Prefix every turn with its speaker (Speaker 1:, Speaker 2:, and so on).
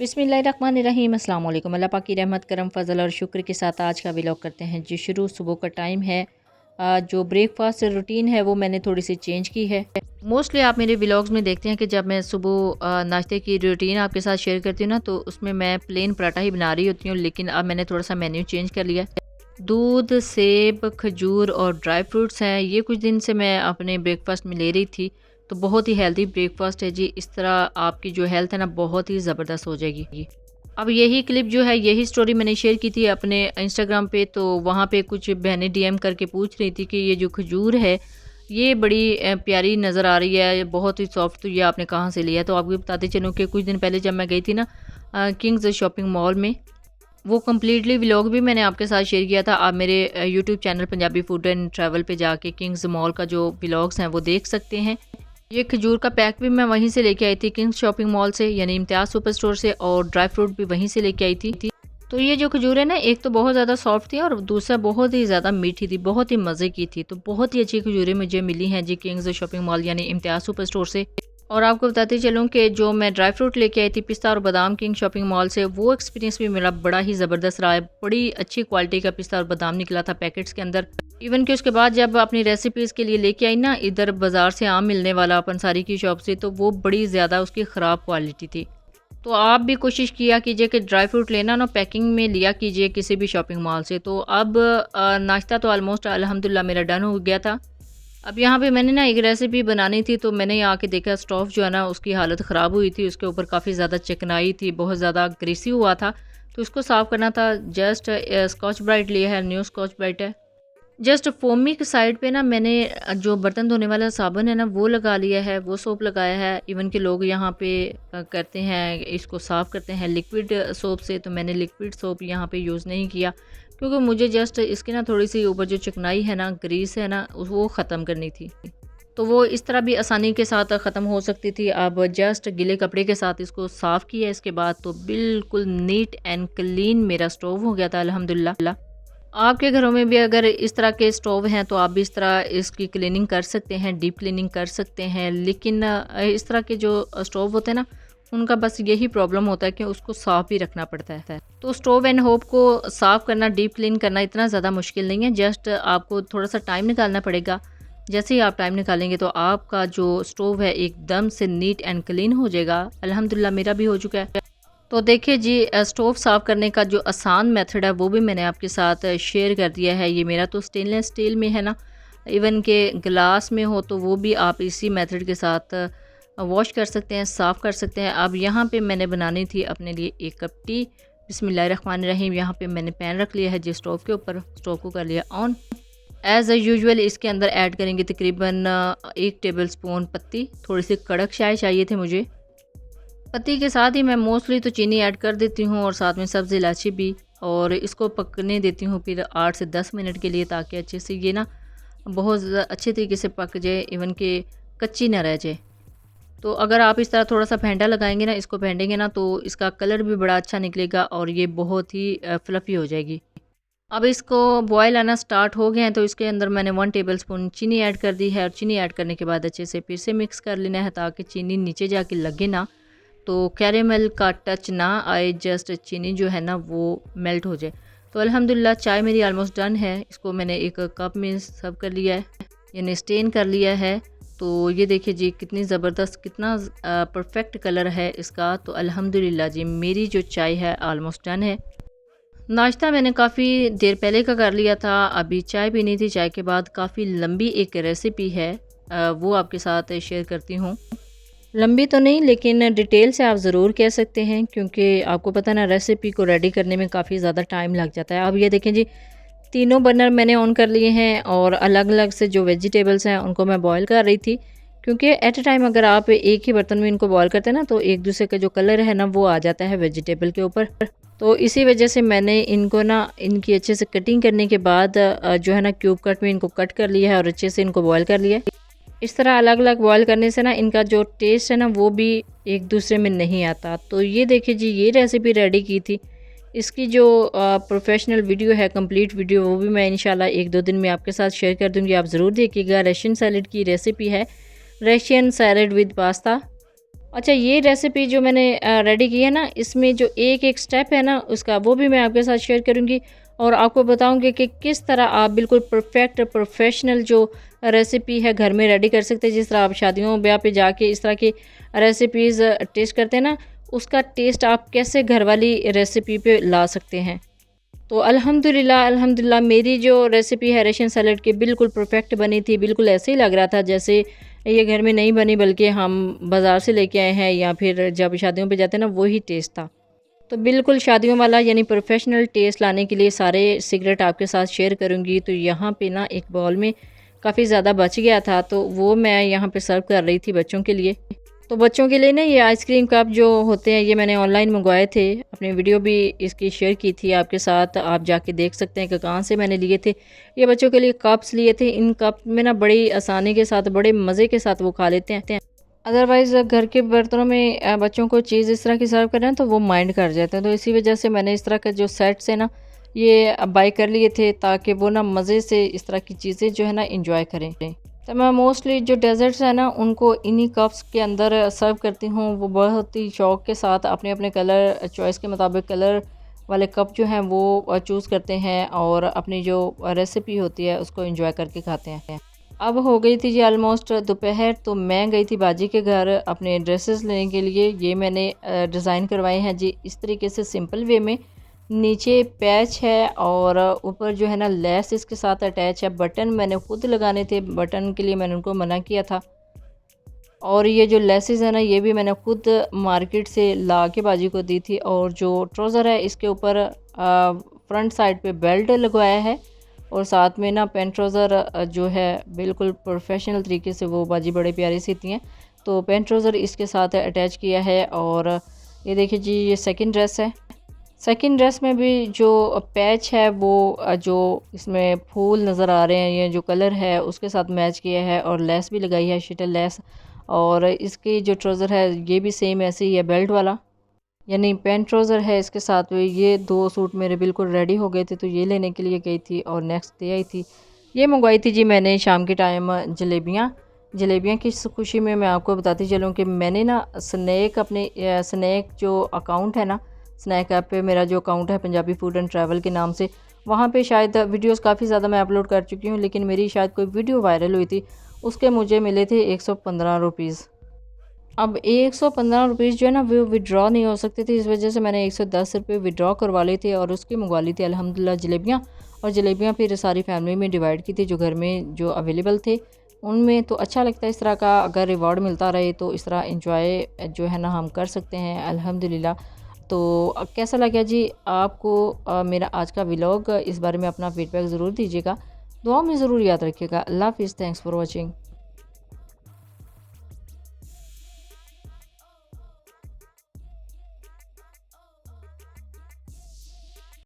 Speaker 1: बिस्मिल्लाहिर्रहमानिर्रहीम अस्सलाम वालेकुम। अल्लाह पाक की रहमत करम फजल और शुक्र के साथ आज का व्लॉग करते हैं जी शुरू। सुबह का टाइम है। जो ब्रेकफास्ट रूटीन है वो मैंने थोड़ी सी चेंज की है। मोस्टली आप मेरे व्लॉग्स में देखते हैं कि जब मैं सुबह नाश्ते की रूटीन आपके साथ शेयर करती हूँ ना, तो उसमें मैं प्लेन पराठा ही बना रही होती हूँ, लेकिन अब मैंने थोड़ा सा मेन्यू चेंज कर लिया। दूध, सेब, खजूर और ड्राई फ्रूट्स हैं, ये कुछ दिन से मैं अपने ब्रेकफास्ट में ले रही थी। तो बहुत ही हेल्दी ब्रेकफास्ट है जी। इस तरह आपकी जो हेल्थ है ना बहुत ही ज़बरदस्त हो जाएगी। अब यही क्लिप जो है, यही स्टोरी मैंने शेयर की थी अपने इंस्टाग्राम पे, तो वहाँ पे कुछ बहनें डीएम करके पूछ रही थी कि ये जो खजूर है ये बड़ी प्यारी नज़र आ रही है, बहुत ही सॉफ्ट, तो ये आपने कहाँ से लिया। तो आपको बताते चलूँ कि कुछ दिन पहले जब मैं गई थी ना किंग्स शॉपिंग मॉल में, वो कम्प्लीटली व्लॉग भी मैंने आपके साथ शेयर किया था। आप मेरे YouTube channel Punjabi food and travel पे जाके किंग्स मॉल का जो व्लॉग्स हैं वो देख सकते हैं। ये खजूर का पैक भी मैं वहीं से लेके आई थी, किंग्स शॉपिंग मॉल से, यानी इम्तियाज़ सुपर स्टोर से, और ड्राई फ्रूट भी वहीं से लेके आई थी। तो ये जो खजूर है ना, एक तो बहुत ज़्यादा सॉफ्ट थी और दूसरा बहुत ही ज़्यादा मीठी थी, बहुत ही मज़े की थी। तो बहुत ही अच्छी खजूरें मुझे मिली हैं जी किंग्स शॉपिंग मॉल यानी इम्तियाज़ सुपर स्टोर से। और आपको बताते चलूँ कि जो मैं ड्राई फ्रूट लेके आई थी, पिस्ता और बादाम, किंग शॉपिंग मॉल से, वो एक्सपीरियंस भी मेरा बड़ा ही ज़बरदस्त रहा है। बड़ी अच्छी क्वालिटी का पिस्ता और बादाम निकला था पैकेट्स के अंदर। इवन कि उसके बाद जब अपनी रेसिपीज़ के लिए लेके आई ना, इधर बाज़ार से आम मिलने वाला पंसारी की शॉप से, तो वो बड़ी ज़्यादा उसकी ख़राब क्वालिटी थी। तो आप भी कोशिश किया कीजिए कि ड्राई फ्रूट लेना ना पैकिंग में लिया कीजिए किसी भी शॉपिंग मॉल से। तो अब नाश्ता तो ऑलमोस्ट अल्हम्दुलिल्लाह मेरा डन हो गया था। अब यहाँ पे मैंने ना एक रेसिपी बनानी थी, तो मैंने यहाँ आके देखा स्टोव जो है ना उसकी हालत ख़राब हुई थी, उसके ऊपर काफ़ी ज़्यादा चिकनाई थी, बहुत ज़्यादा ग्रीसी हुआ था। तो इसको साफ़ करना था। जस्ट स्कॉच ब्राइट लिया है, न्यू स्कॉच ब्राइट है। जस्ट फोमी की साइड पे ना मैंने जो बर्तन धोने वाला साबुन है ना वो लगा लिया है, वो सोप लगाया है। इवन के लोग यहाँ पे करते हैं, इसको साफ़ करते हैं लिक्विड सोप से, तो मैंने लिक्विड सोप यहाँ पे यूज़ नहीं किया, क्योंकि मुझे जस्ट इसकी ना थोड़ी सी ऊपर जो चिकनाई है ना, ग्रीस है ना, वो ख़त्म करनी थी। तो वो इस तरह भी आसानी के साथ ख़त्म हो सकती थी। अब जस्ट गीले कपड़े के साथ इसको साफ़ किया, इसके बाद तो बिल्कुल नीट एंड क्लीन मेरा स्टोव हो गया था अल्हम्दुलिल्लाह। आपके घरों में भी अगर इस तरह के स्टोव हैं तो आप भी इस तरह इसकी क्लीनिंग कर सकते हैं, डीप क्लीनिंग कर सकते हैं। लेकिन इस तरह के जो स्टोव होते हैं ना, उनका बस यही प्रॉब्लम होता है कि उसको साफ़ भी रखना पड़ता है। तो स्टोव एंड होब को साफ़ करना, डीप क्लीन करना इतना ज़्यादा मुश्किल नहीं है। जस्ट आपको थोड़ा सा टाइम निकालना पड़ेगा। जैसे ही आप टाइम निकालेंगे तो आपका जो स्टोव है एकदम से नीट एंड क्लीन हो जाएगा। अल्हम्दुलिल्लाह मेरा भी हो चुका है। तो देखिए जी, स्टोव साफ़ करने का जो आसान मेथड है वो भी मैंने आपके साथ शेयर कर दिया है। ये मेरा तो स्टेनलेस स्टील में है ना, इवन के ग्लास में हो तो वो भी आप इसी मेथड के साथ वॉश कर सकते हैं, साफ़ कर सकते हैं। अब यहाँ पे मैंने बनानी थी अपने लिए 1 कप टी। बिस्मिल्लाहिर्रहमानिर्रहीम। यहाँ पे मैंने पैन रख लिया है जी स्टोव के ऊपर, स्टोव को कर लिया ऑन। एज़ यूजुअल इसके अंदर ऐड करेंगे तकरीबन 1 टेबल स्पून पत्ती। थोड़ी सी कड़क चाय चाहिए थे मुझे। पत्ती के साथ ही मैं मोस्टली तो चीनी ऐड कर देती हूँ और साथ में सब्ज़ इलायची भी, और इसको पकने देती हूँ फिर 8 से 10 मिनट के लिए, ताकि अच्छे से ये ना बहुत अच्छे तरीके से पक जाए, इवन के कच्ची ना रह जाए। तो अगर आप इस तरह थोड़ा सा फेंटा लगाएंगे ना, इसको फेंटेंगे ना, तो इसका कलर भी बड़ा अच्छा निकलेगा और ये बहुत ही फ्लफ़ी हो जाएगी। अब इसको बॉयल आना स्टार्ट हो गए हैं, तो इसके अंदर मैंने 1 टेबल स्पून चीनी ऐड कर दी है, और चीनी ऐड करने के बाद अच्छे से फिर से मिक्स कर लेना है, ताकि चीनी नीचे जाके लगे ना, तो कैरेमल का टच ना आए, जस्ट चीनी जो है ना वो मेल्ट हो जाए। तो अल्हम्दुलिल्लाह चाय मेरी ऑलमोस्ट डन है। इसको मैंने एक कप में सर्व कर लिया है, यानी स्टेन कर लिया है। तो ये देखिए जी कितनी ज़बरदस्त, कितना परफेक्ट कलर है इसका। तो अल्हम्दुलिल्लाह जी मेरी जो चाय है ऑलमोस्ट डन है। नाश्ता मैंने काफ़ी देर पहले का कर लिया था, अभी चाय पीनी थी। चाय के बाद काफ़ी लंबी एक रेसिपी है, वो आपके साथ शेयर करती हूँ। लंबी तो नहीं, लेकिन डिटेल से आप ज़रूर कह सकते हैं, क्योंकि आपको पता ना रेसिपी को रेडी करने में काफ़ी ज़्यादा टाइम लग जाता है। अब ये देखें जी, तीनों बर्नर मैंने ऑन कर लिए हैं, और अलग अलग से जो वेजिटेबल्स हैं उनको मैं बॉईल कर रही थी, क्योंकि एट अ टाइम अगर आप एक ही बर्तन में इनको बॉईल करते हैं ना, तो एक दूसरे का जो कलर है ना वो आ जाता है वेजिटेबल के ऊपर। तो इसी वजह से मैंने इनको ना, इनकी अच्छे से कटिंग करने के बाद जो है ना क्यूब कट में इनको कट कर लिया है और अच्छे से इनको बॉईल कर लिया है। इस तरह अलग अलग बॉईल करने से ना इनका जो टेस्ट है ना वो भी एक दूसरे में नहीं आता। तो ये देखिए जी, ये रेसिपी रेडी की थी। इसकी जो प्रोफेशनल वीडियो है, कंप्लीट वीडियो, वो भी मैं इंशाल्लाह 1-2 दिन में आपके साथ शेयर कर दूंगी, आप ज़रूर देखिएगा। रशियन सैलेड की रेसिपी है, रशियन सैलेड विद पास्ता। अच्छा, ये रेसिपी जो मैंने रेडी की है ना, इसमें जो एक एक स्टेप है ना उसका, वो भी मैं आपके साथ शेयर करूँगी और आपको बताऊँगी कि किस तरह आप बिल्कुल परफेक्ट प्रोफेशनल जो रेसिपी है घर में रेडी कर सकते हैं। जिस तरह आप शादियों ब्याह पे जाके इस तरह की रेसिपीज़ टेस्ट करते हैं ना, उसका टेस्ट आप कैसे घर वाली रेसिपी पे ला सकते हैं। तो अल्हम्दुलिल्लाह अल्हम्दुलिल्लाह मेरी जो रेसिपी है रशियन सैलेड की बिल्कुल परफेक्ट बनी थी। बिल्कुल ऐसे ही लग रहा था जैसे ये घर में नहीं बनी, बल्कि हम बाज़ार से लेके आए हैं या फिर जब शादियों पे जाते हैं ना, वही टेस्ट था। तो बिल्कुल शादियों वाला यानी प्रोफेशनल टेस्ट लाने के लिए सारे सीक्रेट आपके साथ शेयर करूँगी। तो यहाँ पे ना एक बाउल में काफ़ी ज़्यादा बच गया था, तो वो मैं यहाँ पे सर्व कर रही थी बच्चों के लिए। तो बच्चों के लिए ना ये आइसक्रीम कप जो होते हैं, ये मैंने ऑनलाइन मंगवाए थे। अपनी वीडियो भी इसकी शेयर की थी आपके साथ, आप जाके देख सकते हैं कि कहाँ से मैंने लिए थे। ये बच्चों के लिए कप्स लिए थे। इन कप में ना बड़ी आसानी के साथ, बड़े मज़े के साथ वो खा लेते हैं। अदरवाइज़ घर के बर्तनों में बच्चों को चीज़ इस तरह की सर्व करें तो वो माइंड कर जाते हैं। तो इसी वजह से मैंने इस तरह के जो सेट्स हैं ना, ये बाय कर लिए थे ताकि वो ना मज़े से इस तरह की चीज़ें जो है ना इंजॉय करें। तो मैं मोस्टली जो डेज़र्ट्स हैं ना, उनको इन्हीं कप्स के अंदर सर्व करती हूँ। वो बहुत ही शौक़ के साथ अपने अपने कलर चॉइस के मुताबिक कलर वाले कप जो हैं वो चूज़ करते हैं और अपनी जो रेसिपी होती है उसको एंजॉय करके खाते हैं। अब हो गई थी जी ऑलमोस्ट दोपहर, तो मैं गई थी बाजी के घर अपने ड्रेसेस लेने के लिए। ये मैंने डिज़ाइन करवाए हैं जी इस तरीके से सिंपल वे में। नीचे पैच है और ऊपर जो है ना लेस इसके साथ अटैच है। बटन मैंने खुद लगाने थे, बटन के लिए मैंने उनको मना किया था। और ये जो लेसेस है ना, ये भी मैंने खुद मार्केट से ला के बाजी को दी थी। और जो ट्राउज़र है इसके ऊपर फ्रंट साइड पे बेल्ट लगवाया है और साथ में ना पेंट ट्राउज़र जो है बिल्कुल प्रोफेशनल तरीके से वो बाजी बड़े प्यारे सीती हैं। तो पेंट ट्राउज़र इसके साथ अटैच किया है। और ये देखिए जी, ये सेकंड ड्रेस है। सेकंड ड्रेस में भी जो पैच है वो जो इसमें फूल नज़र आ रहे हैं, ये जो कलर है उसके साथ मैच किया है और लेस भी लगाई है, शिटल लेस। और इसकी जो ट्राउज़र है ये भी सेम ऐसे ही है, बेल्ट वाला, यानी पैंट ट्राउज़र है इसके साथ में। ये 2 सूट मेरे बिल्कुल रेडी हो गए थे, तो ये लेने के लिए गई थी और नेक्स्ट डे आई थी। ये मंगवाई थी जी मैंने शाम के टाइम जलेबियाँ। जलेबियाँ की खुशी में मैं आपको बताती चलूँ कि मैंने ना स्नैक अपने स्नैक जो अकाउंट है ना, स्नैक ऐप पे मेरा जो अकाउंट है पंजाबी फूड एंड ट्रैवल के नाम से, वहाँ पे शायद वीडियोस काफ़ी ज़्यादा मैं अपलोड कर चुकी हूँ, लेकिन मेरी शायद कोई वीडियो वायरल हुई थी, उसके मुझे मिले थे 115 रुपीज़। अब 115 रुपीज़ जो है ना वो विड्रॉ नहीं हो सकते थे, इस वजह से मैंने 110 रुपये विड्रॉ करवा लिए थे और उसकी मंगवा ली थी अल्हम्दुलिल्लाह जलेबियाँ। और जलेबियाँ फिर सारी फैमिली में डिवाइड की थी, जो घर में जो अवेलेबल थे उनमें। तो अच्छा लगता है इस तरह का, अगर रिवॉर्ड मिलता रहे तो इस तरह इंजॉय जो है ना हम कर सकते हैं अल्हम्दुलिल्लाह। तो कैसा लगा जी आपको मेरा आज का व्लॉग? इस बारे में अपना फीडबैक ज़रूर दीजिएगा, दुआ में ज़रूर याद रखिएगा। अल्लाह हाफ़िज़, थैंक्स फॉर वॉचिंग।